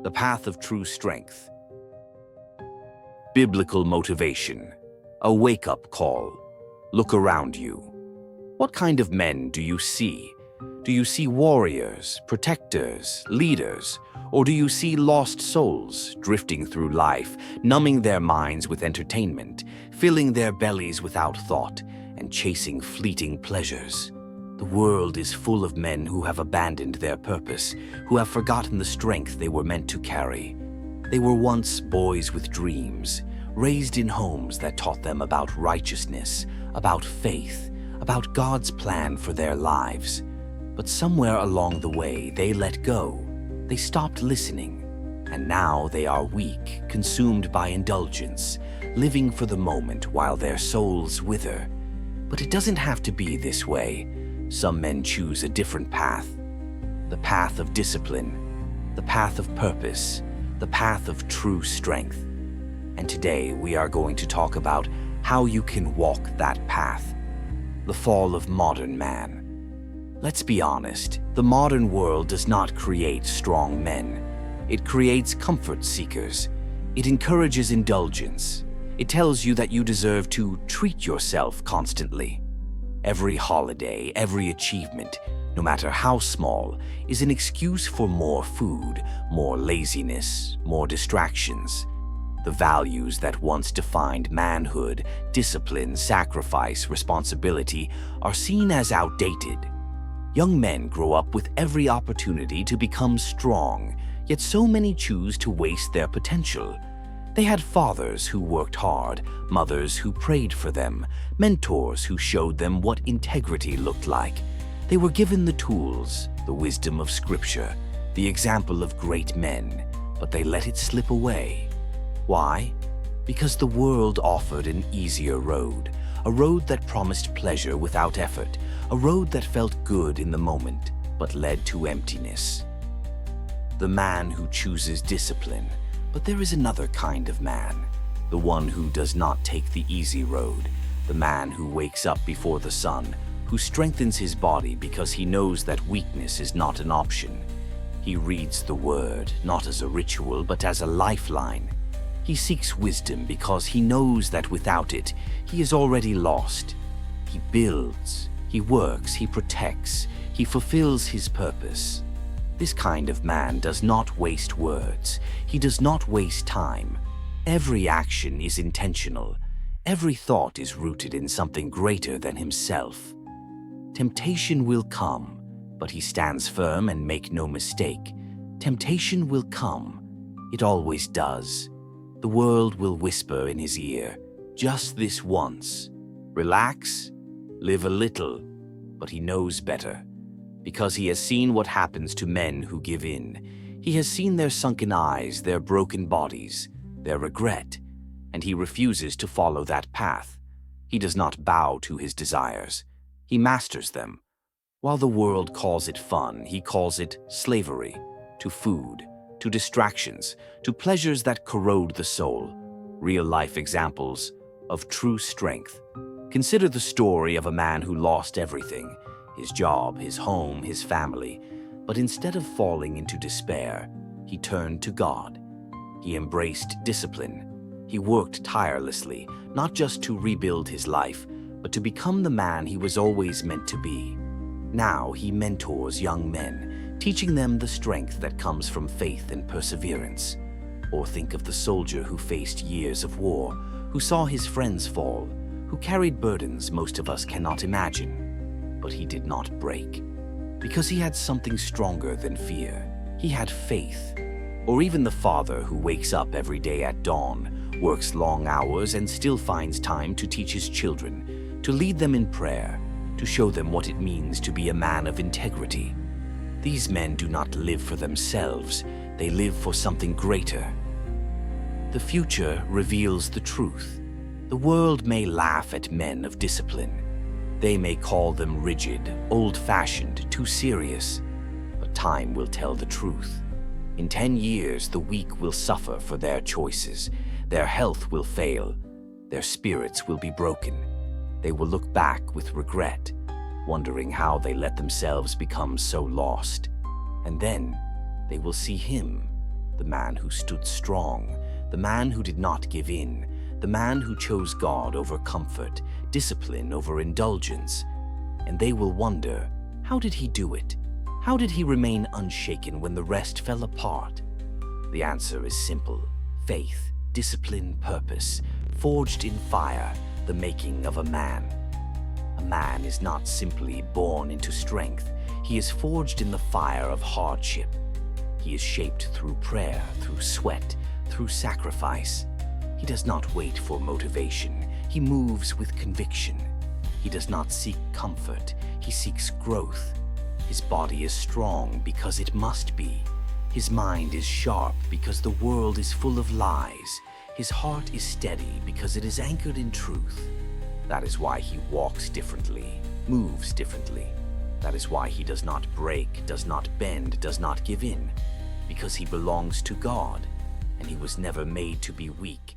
The path of true strength. Biblical motivation. A wake-up call. Look around you. What kind of men do you see? Do you see warriors, protectors, leaders, or do you see lost souls drifting through life, numbing their minds with entertainment, filling their bellies without thought, and chasing fleeting pleasures? The world is full of men who have abandoned their purpose, who have forgotten the strength they were meant to carry. They were once boys with dreams, raised in homes that taught them about righteousness, about faith, about God's plan for their lives. But somewhere along the way, they let go. They stopped listening. And now they are weak, consumed by indulgence, living for the moment while their souls wither. But it doesn't have to be this way. Some men choose a different path. The path of discipline, the path of purpose, the path of true strength. And today we are going to talk about how you can walk that path. The fall of modern man. Let's be honest, the modern world does not create strong men. It creates comfort seekers. It encourages indulgence. It tells you that you deserve to treat yourself constantly. Every holiday, every achievement, no matter how small, is an excuse for more food, more laziness, more distractions. The values that once defined manhood, discipline, sacrifice, responsibility are seen as outdated. Young men grow up with every opportunity to become strong, yet so many choose to waste their potential. They had fathers who worked hard, mothers who prayed for them, mentors who showed them what integrity looked like. They were given the tools, the wisdom of Scripture, the example of great men, but they let it slip away. Why? Because the world offered an easier road, a road that promised pleasure without effort, a road that felt good in the moment, but led to emptiness. The man who chooses discipline. But there is another kind of man, the one who does not take the easy road, the man who wakes up before the sun, who strengthens his body because he knows that weakness is not an option. He reads the word, not as a ritual, but as a lifeline. He seeks wisdom because he knows that without it, he is already lost. He builds, he works, he protects, he fulfills his purpose. This kind of man does not waste words. He does not waste time. Every action is intentional. Every thought is rooted in something greater than himself. Temptation will come, but he stands firm and make no mistake. Temptation will come. It always does. The world will whisper in his ear, just this once. Relax, live a little, but he knows better. Because he has seen what happens to men who give in. He has seen their sunken eyes, their broken bodies, their regret, and he refuses to follow that path. He does not bow to his desires. He masters them. While the world calls it fun, he calls it slavery, to food, to distractions, to pleasures that corrode the soul. Real-life examples of true strength. Consider the story of a man who lost everything. His job, his home, his family. But instead of falling into despair, he turned to God. He embraced discipline. He worked tirelessly, not just to rebuild his life, but to become the man he was always meant to be. Now he mentors young men, teaching them the strength that comes from faith and perseverance. Or think of the soldier who faced years of war, who saw his friends fall, who carried burdens most of us cannot imagine. But he did not break, because he had something stronger than fear. He had faith. Or even the father who wakes up every day at dawn, works long hours and still finds time to teach his children, to lead them in prayer, to show them what it means to be a man of integrity. These men do not live for themselves, they live for something greater. The future reveals the truth. The world may laugh at men of discipline. They may call them rigid, old-fashioned, too serious, but time will tell the truth. In 10 years, the weak will suffer for their choices. Their health will fail. Their spirits will be broken. They will look back with regret, wondering how they let themselves become so lost. And then they will see him, the man who stood strong, the man who did not give in, the man who chose God over comfort, discipline over indulgence. And they will wonder, how did he do it? How did he remain unshaken when the rest fell apart? The answer is simple: faith, discipline, purpose, forged in fire, the making of a man. A man is not simply born into strength. He is forged in the fire of hardship. He is shaped through prayer, through sweat, through sacrifice. He does not wait for motivation. He moves with conviction. He does not seek comfort. He seeks growth. His body is strong because it must be. His mind is sharp because the world is full of lies. His heart is steady because it is anchored in truth. That is why he walks differently, moves differently. That is why he does not break, does not bend, does not give in. Because he belongs to God, and he was never made to be weak.